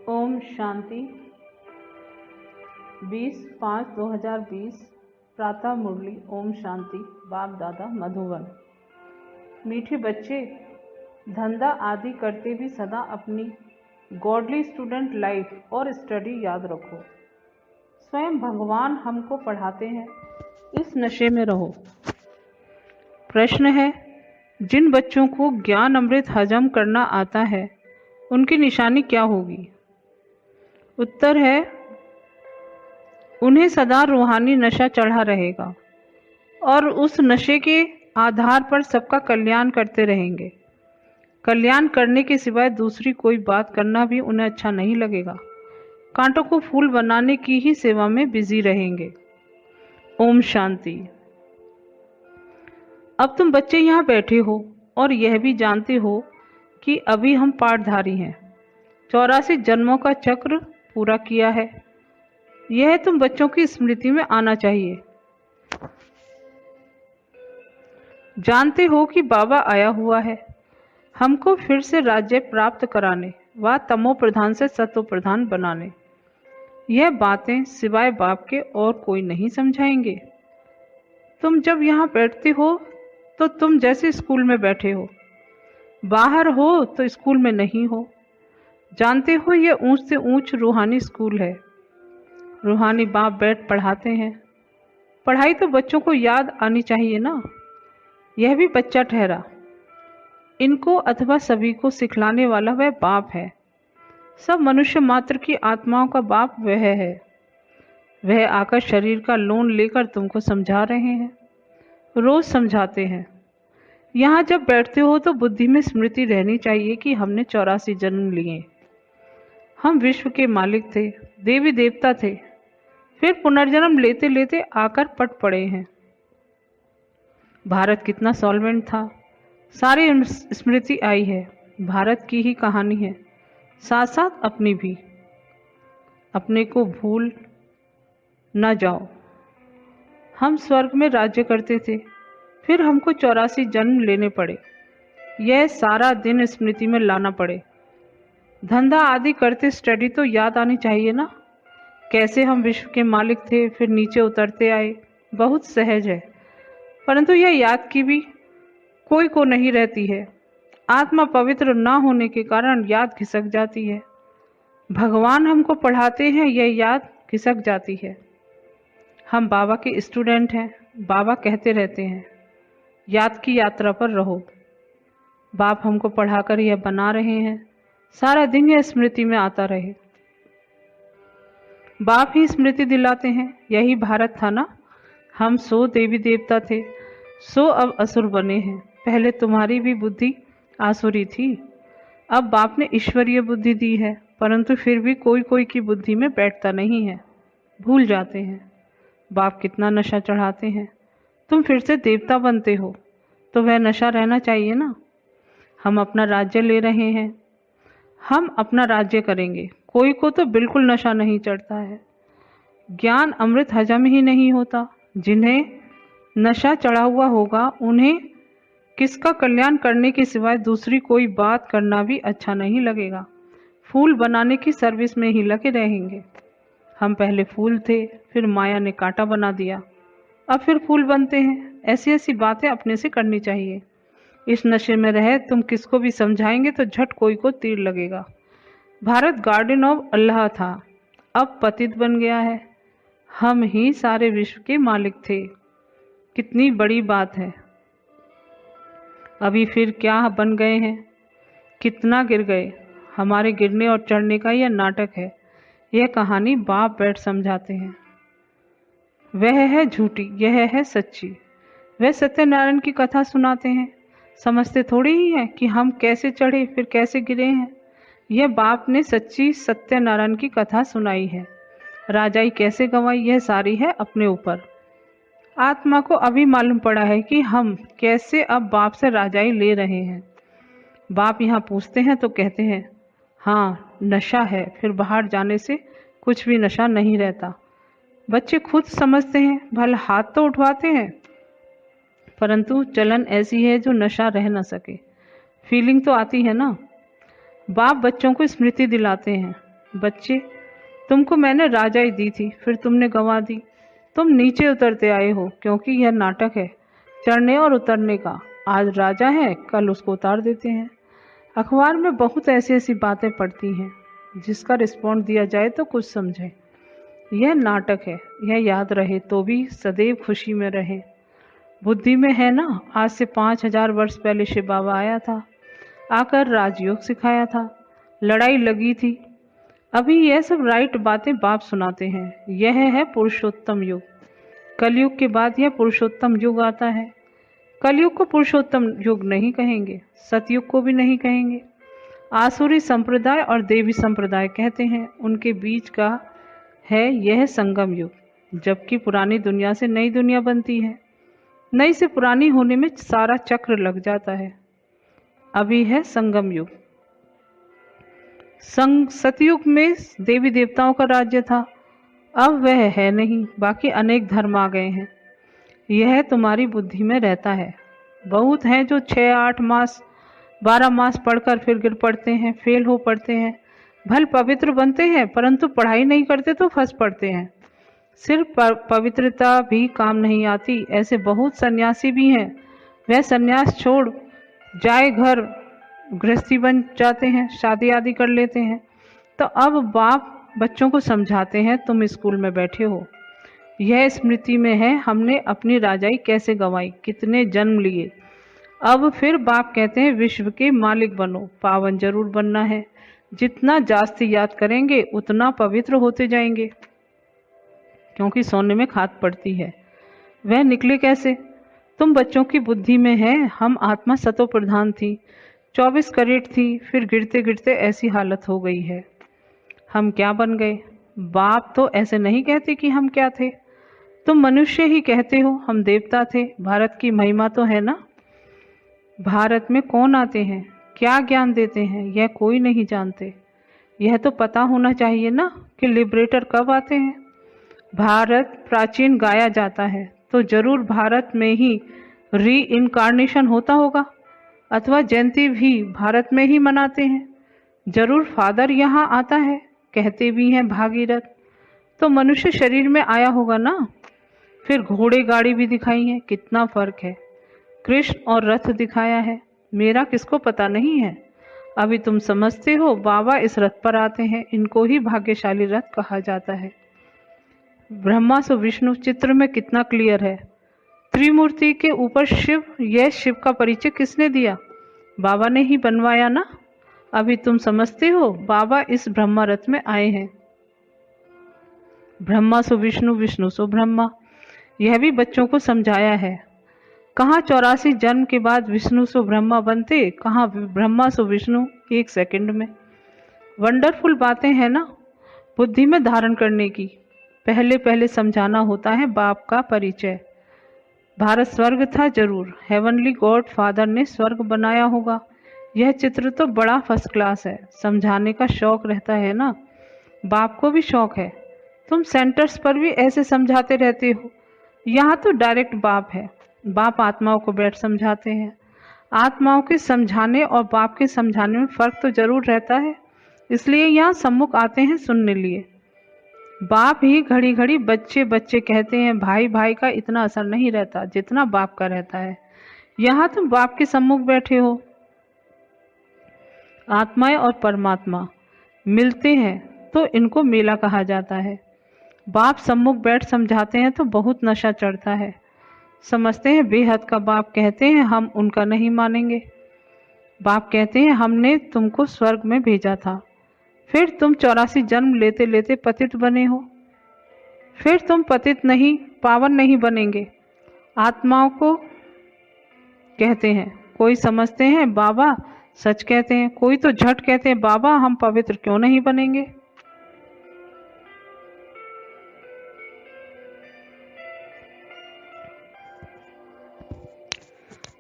ओम शांति। 20/5/2020 प्रातः मुरली। ओम शांति। बाप दादा मधुबन। मीठे बच्चे, धंधा आदि करते भी सदा अपनी गॉडली स्टूडेंट लाइफ और स्टडी याद रखो। स्वयं भगवान हमको पढ़ाते हैं, इस नशे में रहो। प्रश्न है, जिन बच्चों को ज्ञान अमृत हजम करना आता है उनकी निशानी क्या होगी? उत्तर है, उन्हें सदा रूहानी नशा चढ़ा रहेगा और उस नशे के आधार पर सबका कल्याण करते रहेंगे। कल्याण करने के सिवाय दूसरी कोई बात करना भी उन्हें अच्छा नहीं लगेगा। कांटों को फूल बनाने की ही सेवा में बिजी रहेंगे। ओम शांति। अब तुम बच्चे यहाँ बैठे हो और यह भी जानते हो कि अभी हम पाठधारी हैं। 84 जन्मों का चक्र पूरा किया है। यह तुम बच्चों की स्मृति में आना चाहिए। जानते हो कि बाबा आया हुआ है हमको फिर से राज्य प्राप्त कराने व तमो प्रधान से सत्व प्रधान बनाने। यह बातें सिवाय बाप के और कोई नहीं समझाएंगे। तुम जब यहाँ बैठते हो तो तुम जैसे स्कूल में बैठे हो, बाहर हो तो स्कूल में नहीं हो। जानते हो यह ऊंच से ऊंच रूहानी स्कूल है। रूहानी बाप बैठ पढ़ाते हैं। पढ़ाई तो बच्चों को याद आनी चाहिए ना। यह भी बच्चा ठहरा। इनको अथवा सभी को सिखलाने वाला वह बाप है। सब मनुष्य मात्र की आत्माओं का बाप वह है। वह आकर शरीर का लोन लेकर तुमको समझा रहे हैं, रोज समझाते हैं। यहाँ जब बैठते हो तो बुद्धि में स्मृति रहनी चाहिए कि हमने 84 जन्म लिए। हम विश्व के मालिक थे, देवी देवता थे, फिर पुनर्जन्म लेते लेते आकर पट पड़े हैं। भारत कितना सॉल्वेंट था, सारी स्मृति आई है। भारत की ही कहानी है, साथ साथ अपनी भी। अपने को भूल न जाओ। हम स्वर्ग में राज्य करते थे, फिर हमको 84 जन्म लेने पड़े। यह सारा दिन स्मृति में लाना पड़े। धंधा आदि करते स्टडी तो याद आनी चाहिए ना। कैसे हम विश्व के मालिक थे, फिर नीचे उतरते आए। बहुत सहज है, परंतु यह याद की भी कोई को नहीं रहती है। आत्मा पवित्र ना होने के कारण याद खिसक जाती है। भगवान हमको पढ़ाते हैं, यह याद खिसक जाती है। हम बाबा के स्टूडेंट हैं। बाबा कहते रहते हैं, याद की यात्रा पर रहो। बाप हमको पढ़ाकर यह बना रहे हैं, सारा दिन यह स्मृति में आता रहे। बाप ही स्मृति दिलाते हैं। यही भारत था ना। हम 100 देवी देवता थे, 100 अब असुर बने हैं। पहले तुम्हारी भी बुद्धि आसुरी थी, अब बाप ने ईश्वरीय बुद्धि दी है, परंतु फिर भी कोई कोई की बुद्धि में बैठता नहीं है, भूल जाते हैं। बाप कितना नशा चढ़ाते हैं। तुम फिर से देवता बनते हो तो वह नशा रहना चाहिए ना। हम अपना राज्य ले रहे हैं, हम अपना राज्य करेंगे। कोई को तो बिल्कुल नशा नहीं चढ़ता है। ज्ञान अमृत हजम ही नहीं होता। जिन्हें नशा चढ़ा हुआ होगा उन्हें किसका कल्याण करने के सिवाय दूसरी कोई बात करना भी अच्छा नहीं लगेगा। फूल बनाने की सर्विस में ही लगे रहेंगे। हम पहले फूल थे, फिर माया ने कांटा बना दिया, अब फिर फूल बनते हैं। ऐसी ऐसी बातें अपने से करनी चाहिए। इस नशे में रहे तुम किसको भी समझाएंगे तो झट कोई को तीर लगेगा। भारत गार्डन ऑफ अल्लाह था, अब पतित बन गया है। हम ही सारे विश्व के मालिक थे। कितनी बड़ी बात है। अभी फिर क्या बन गए हैं, कितना गिर गए। हमारे गिरने और चढ़ने का यह नाटक है। यह कहानी बाप बैठ समझाते हैं। वह है झूठी, यह है सच्ची। वह सत्यनारायण की कथा सुनाते हैं। समझते थोड़ी ही है कि हम कैसे चढ़े फिर कैसे गिरे हैं। यह बाप ने सच्ची सत्यनारायण की कथा सुनाई है। राजाई कैसे गंवाई, यह सारी है अपने ऊपर। आत्मा को अभी मालूम पड़ा है कि हम कैसे अब बाप से राजाई ले रहे हैं। बाप यहाँ पूछते हैं तो कहते हैं, हाँ नशा है, फिर बाहर जाने से कुछ भी नशा नहीं रहता। बच्चे खुद समझते हैं, भले हाथ तो उठवाते हैं, परंतु चलन ऐसी है जो नशा रह न सके। फीलिंग तो आती है ना। बाप बच्चों को स्मृति दिलाते हैं, बच्चे, तुमको मैंने राजाई दी थी, फिर तुमने गंवा दी। तुम नीचे उतरते आए हो, क्योंकि यह नाटक है चढ़ने और उतरने का। आज राजा है, कल उसको उतार देते हैं। अखबार में बहुत ऐसी ऐसी बातें पढ़ती हैं, जिसका रिस्पॉन्ड दिया जाए तो कुछ समझे। यह नाटक है, यह याद रहे तो भी सदैव खुशी में रहे। बुद्धि में है ना, आज से 5000 वर्ष पहले शिव बाबा आया था, आकर राजयोग सिखाया था, लड़ाई लगी थी। अभी यह सब राइट बातें बाप सुनाते हैं। यह है पुरुषोत्तम युग। कलयुग के बाद यह पुरुषोत्तम युग आता है। कलयुग को पुरुषोत्तम युग नहीं कहेंगे, सतयुग को भी नहीं कहेंगे। आसुरी संप्रदाय और देवी संप्रदाय कहते हैं, उनके बीच का है यह संगम युग, जबकि पुरानी दुनिया से नई दुनिया बनती है। नई से पुरानी होने में सारा चक्र लग जाता है। अभी है संगम युग। सतयुग में देवी देवताओं का राज्य था, अब वह है नहीं, बाकी अनेक धर्म आ गए हैं। यह तुम्हारी बुद्धि में रहता है। बहुत हैं जो 6-8 मास 12 मास पढ़कर फिर गिर पड़ते हैं, फेल हो पड़ते हैं, भल पवित्र बनते हैं, परंतु पढ़ाई नहीं करते तो फंस पड़ते हैं। सिर्फ पवित्रता भी काम नहीं आती। ऐसे बहुत सन्यासी भी हैं, वह सन्यास छोड़ जाए घर गृहस्थी बन जाते हैं, शादी आदि कर लेते हैं। तो अब बाप बच्चों को समझाते हैं, तुम स्कूल में बैठे हो, यह स्मृति में है हमने अपनी राजाई कैसे गंवाई, कितने जन्म लिए। अब फिर बाप कहते हैं विश्व के मालिक बनो, पावन जरूर बनना है। जितना जास्ती याद करेंगे उतना पवित्र होते जाएंगे, क्योंकि सोने में खाद पड़ती है। वह निकले कैसे? तुम बच्चों की बुद्धि में है, हम आत्मा सतो प्रधान थी, 24 कैरेट थी, फिर गिरते गिरते ऐसी हालत हो गई है। हम क्या बन गए? बाप तो ऐसे नहीं कहते कि हम क्या थे, तुम मनुष्य ही कहते हो हम देवता थे। भारत की महिमा तो है ना। भारत में कौन आते हैं, क्या ज्ञान देते हैं, यह कोई नहीं जानते। यह तो पता होना चाहिए ना कि लिबरेटर कब आते हैं। भारत प्राचीन गाया जाता है, तो जरूर भारत में ही री इनकारनेशन होता होगा, अथवा जयंती भी भारत में ही मनाते हैं। जरूर फादर यहाँ आता है, कहते भी हैं भागीरथ, तो मनुष्य शरीर में आया होगा ना। फिर घोड़े गाड़ी भी दिखाई है, कितना फर्क है। कृष्ण और रथ दिखाया है, मेरा किसको पता नहीं है। अभी तुम समझते हो, बाबा इस रथ पर आते हैं, इनको ही भाग्यशाली रथ कहा जाता है। ब्रह्मा से विष्णु चित्र में कितना क्लियर है। त्रिमूर्ति के ऊपर शिव, यह शिव का परिचय किसने दिया? बाबा ने ही बनवाया ना। अभी तुम समझते हो, बाबा इस ब्रह्मा रथ में आए हैं। ब्रह्मा सो विष्णु, विष्णु सो ब्रह्मा, यह भी बच्चों को समझाया है। कहाँ 84 जन्म के बाद विष्णु सो ब्रह्मा बनते, कहाँ ब्रह्मा सो विष्णु 1 सेकंड में। वंडरफुल बातें हैं ना बुद्धि में धारण करने की। पहले पहले समझाना होता है बाप का परिचय। भारत स्वर्ग था जरूर, हेवनली गॉड फादर ने स्वर्ग बनाया होगा। यह चित्र तो बड़ा फर्स्ट क्लास है, समझाने का शौक रहता है ना, बाप को भी शौक है। तुम सेंटर्स पर भी ऐसे समझाते रहते हो, यहाँ तो डायरेक्ट बाप है। बाप आत्माओं को बैठ समझाते हैं। आत्माओं के समझाने और बाप के समझाने में फर्क तो जरूर रहता है, इसलिए यहाँ सम्मुख आते हैं सुनने लिए। बाप ही घड़ी घड़ी बच्चे बच्चे कहते हैं, भाई भाई का इतना असर नहीं रहता जितना बाप का रहता है। यहाँ तुम बाप के सम्मुख बैठे हो। आत्माएं और परमात्मा मिलते हैं तो इनको मेला कहा जाता है। बाप सम्मुख बैठ समझाते हैं तो बहुत नशा चढ़ता है। समझते हैं बेहद का बाप कहते हैं, हम उनका नहीं मानेंगे। बाप कहते हैं हमने तुमको स्वर्ग में भेजा था, फिर तुम 84 जन्म लेते लेते पतित बने हो, फिर तुम पतित नहीं पावन नहीं बनेंगे। आत्माओं को कहते हैं, कोई समझते हैं बाबा सच कहते हैं, कोई तो झट कहते हैं बाबा हम पवित्र क्यों नहीं बनेंगे।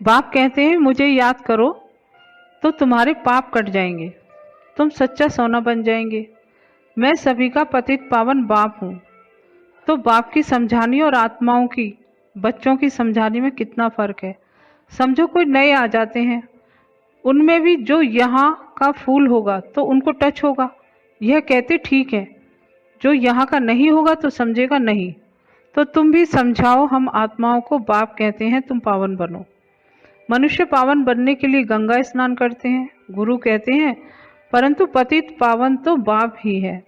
बाप कहते हैं मुझे याद करो तो तुम्हारे पाप कट जाएंगे, तुम सच्चा सोना बन जाएंगे। मैं सभी का पतित पावन बाप हूँ। तो बाप की समझानी और आत्माओं की बच्चों की समझानी में कितना फर्क है। समझो कोई नए आ जाते हैं, उनमें भी जो यहाँ का फूल होगा तो उनको टच होगा, यह कहते ठीक है, जो यहाँ का नहीं होगा तो समझेगा नहीं। तो तुम भी समझाओ। हम आत्माओं को बाप कहते हैं, तुम पावन बनो। मनुष्य पावन बनने के लिए गंगा स्नान करते हैं, गुरु कहते हैं, परंतु पतित पावन तो बाप ही है।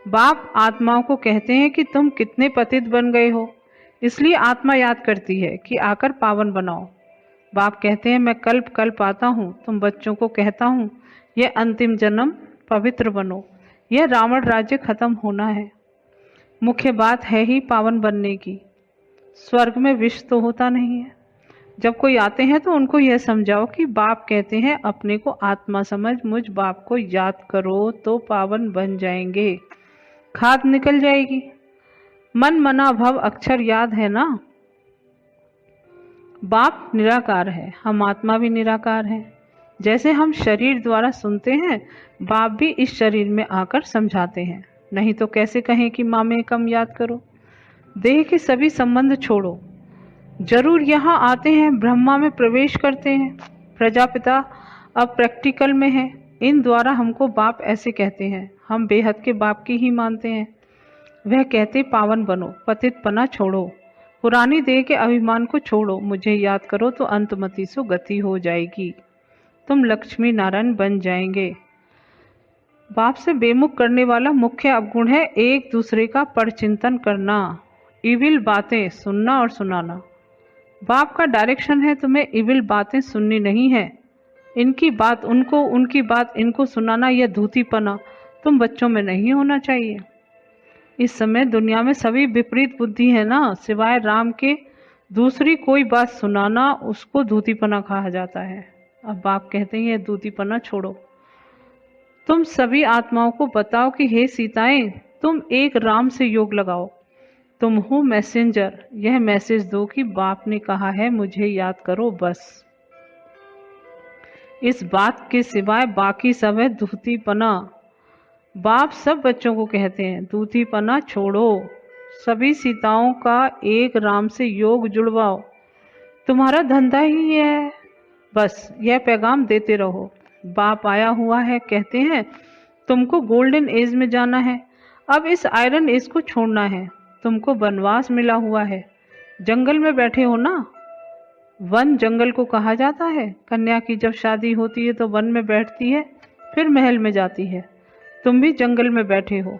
बाप आत्माओं को कहते हैं कि तुम कितने पतित बन गए हो, इसलिए आत्मा याद करती है कि आकर पावन बनाओ। बाप कहते हैं मैं कल्प कल्प आता हूँ, तुम बच्चों को कहता हूँ यह अंतिम जन्म पवित्र बनो, यह रावण राज्य खत्म होना है। मुख्य बात है ही पावन बनने की। स्वर्ग में विष तो होता नहीं है। जब कोई आते हैं तो उनको यह समझाओ कि बाप कहते हैं अपने को आत्मा समझ मुझ बाप को याद करो तो पावन बन जाएंगे, खाद निकल जाएगी। मन मना भव अक्षर याद है ना। बाप निराकार है, हम आत्मा भी निराकार है। जैसे हम शरीर द्वारा सुनते हैं, बाप भी इस शरीर में आकर समझाते हैं। नहीं तो कैसे कहें कि माँ में कम याद करो। देह के सभी संबंध छोड़ो, जरूर यहाँ आते हैं, ब्रह्मा में प्रवेश करते हैं, प्रजापिता अब प्रैक्टिकल में है। इन द्वारा हमको बाप ऐसे कहते हैं, हम बेहद के बाप की ही मानते हैं। वह कहते पावन बनो, पतितपना छोड़ो, पुरानी देह के अभिमान को छोड़ो, मुझे याद करो तो अंतमति सो गति हो जाएगी, तुम लक्ष्मी नारायण बन जाएंगे। बाप से बेमुख करने वाला मुख्य अवगुण है एक दूसरे का परचिंतन करना, इविल बातें सुनना और सुनाना। बाप का डायरेक्शन है तुम्हें इविल बातें सुननी नहीं है, इनकी बात उनको, उनकी बात इनको सुनाना, यह धूतीपना तुम बच्चों में नहीं होना चाहिए। इस समय दुनिया में सभी विपरीत बुद्धि है ना, सिवाय राम के दूसरी कोई बात सुनाना उसको धूतीपना कहा जाता है। अब बाप कहते हैं यह धूतीपना छोड़ो। तुम सभी आत्माओं को बताओ कि हे सीताएं, तुम एक राम से योग लगाओ, तुम हो मैसेंजर, यह मैसेज दो कि बाप ने कहा है मुझे याद करो बस। इस बात के सिवाय बाकी सब है धूतीपना। बाप सब बच्चों को कहते हैं धूतीपना छोड़ो, सभी सीताओं का एक राम से योग जुड़वाओ, तुम्हारा धंधा ही है, बस यह पैगाम देते रहो। बाप आया हुआ है, कहते हैं तुमको गोल्डन एज में जाना है, अब इस आयरन एज को छोड़ना है, तुमको वनवास मिला हुआ है, जंगल में बैठे हो ना। वन जंगल को कहा जाता है। कन्या की जब शादी होती है तो वन में बैठती है, फिर महल में जाती है। तुम भी जंगल में बैठे हो,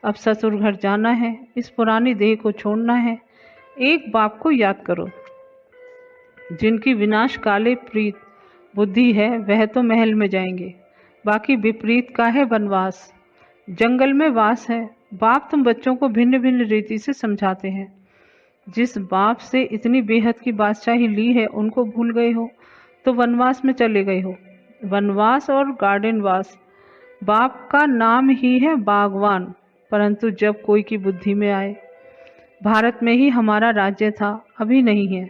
अब ससुर घर जाना है, इस पुरानी देह को छोड़ना है। एक बाप को याद करो, जिनकी विनाश काले प्रीत बुद्धि है वह तो महल में जाएंगे, बाकी विपरीत का है वनवास, जंगल में वास है। बाप तुम बच्चों को भिन्न भिन्न रीति से समझाते हैं। जिस बाप से इतनी बेहद की बादशाही ली है उनको भूल गए हो तो वनवास में चले गए हो। वनवास और गार्डन वास, बाप का नाम ही है बागवान, परंतु जब कोई की बुद्धि में आए। भारत में ही हमारा राज्य था, अभी नहीं है,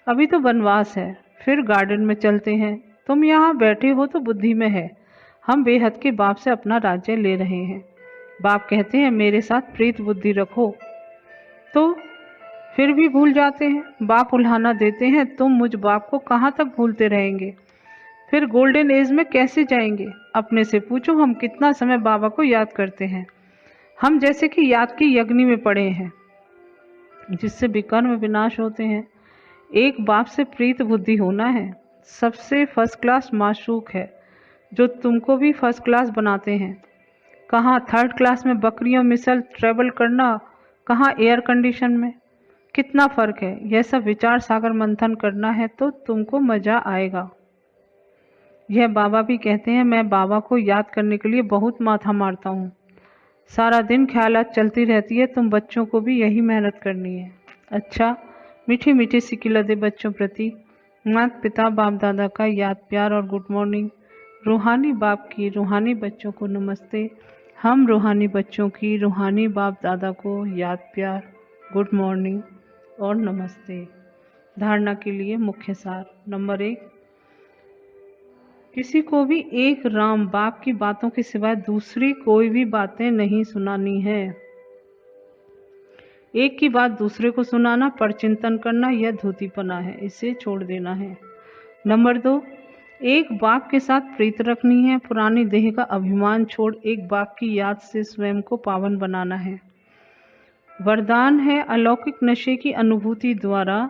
अभी तो वनवास है, फिर गार्डन में चलते हैं। तुम यहाँ बैठे हो तो बुद्धि में है, हम बेहद के बाप से अपना राज्य ले रहे हैं। बाप कहते हैं मेरे साथ प्रीत बुद्धि रखो, तो फिर भी भूल जाते हैं। बाप उल्हाना देते हैं, तुम मुझ बाप को कहाँ तक भूलते रहेंगे, फिर गोल्डन एज में कैसे जाएंगे। अपने से पूछो हम कितना समय बाबा को याद करते हैं। हम जैसे कि याद की अग्नि में पड़े हैं, जिससे विकर्म विनाश होते हैं। एक बाप से प्रीत बुद्धि होना है, सबसे फर्स्ट क्लास माशूक है, जो तुमको भी फर्स्ट क्लास बनाते हैं। कहाँ थर्ड क्लास में बकरियों मिसल ट्रेवल करना, कहाँ एयर कंडीशन में, कितना फर्क है। यह सब विचार सागर मंथन करना है तो तुमको मजा आएगा। यह बाबा भी कहते हैं मैं बाबा को याद करने के लिए बहुत माथा मारता हूँ, सारा दिन ख्यालात चलती रहती है, तुम बच्चों को भी यही मेहनत करनी है। अच्छा, मीठी मीठी सिकिला दे बच्चों प्रति माता पिता बाप दादा का याद प्यार और गुड मॉर्निंग। रूहानी बाप की रूहानी बच्चों को नमस्ते। हम रूहानी बच्चों की रूहानी बाप दादा को याद प्यार, गुड मॉर्निंग और नमस्ते। धारणा के लिए मुख्य सार। नंबर 1, किसी को भी एक राम बाप की बातों के सिवाय दूसरी कोई भी बातें नहीं सुनानी है। एक की बात दूसरे को सुनाना, परचिंतन करना, यह धूतीपना है, इसे छोड़ देना है। नंबर 2, एक बाघ के साथ प्रीत रखनी है, पुरानी देह का अभिमान छोड़ एक बाघ की याद से स्वयं को पावन बनाना है। वरदान है अलौकिक नशे की अनुभूति द्वारा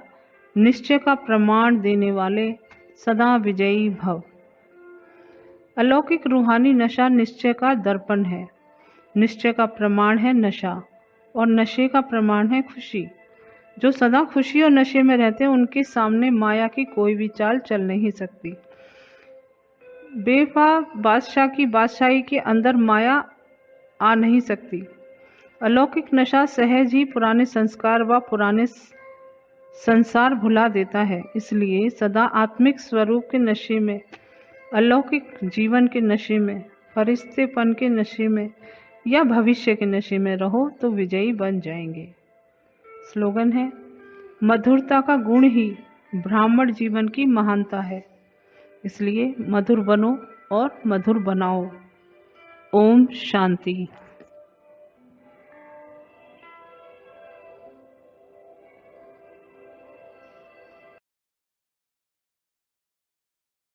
निश्चय का प्रमाण देने वाले सदा विजयी भव। अलौकिक रूहानी नशा निश्चय का दर्पण है। निश्चय का प्रमाण है नशा और नशे का प्रमाण है खुशी। जो सदा खुशी और नशे में रहते हैं उनके सामने माया की कोई भी चाल चल नहीं सकती। बेवफा बादशाह की बादशाही के अंदर माया आ नहीं सकती। अलौकिक नशा सहज ही पुराने संस्कार व पुराने संसार भुला देता है। इसलिए सदा आत्मिक स्वरूप के नशे में, अलौकिक जीवन के नशे में, फरिश्तेपन के नशे में या भविष्य के नशे में रहो तो विजयी बन जाएंगे। स्लोगन है, मधुरता का गुण ही ब्राह्मण जीवन की महानता है, इसलिए मधुर बनो और मधुर बनाओ। ओम शांति।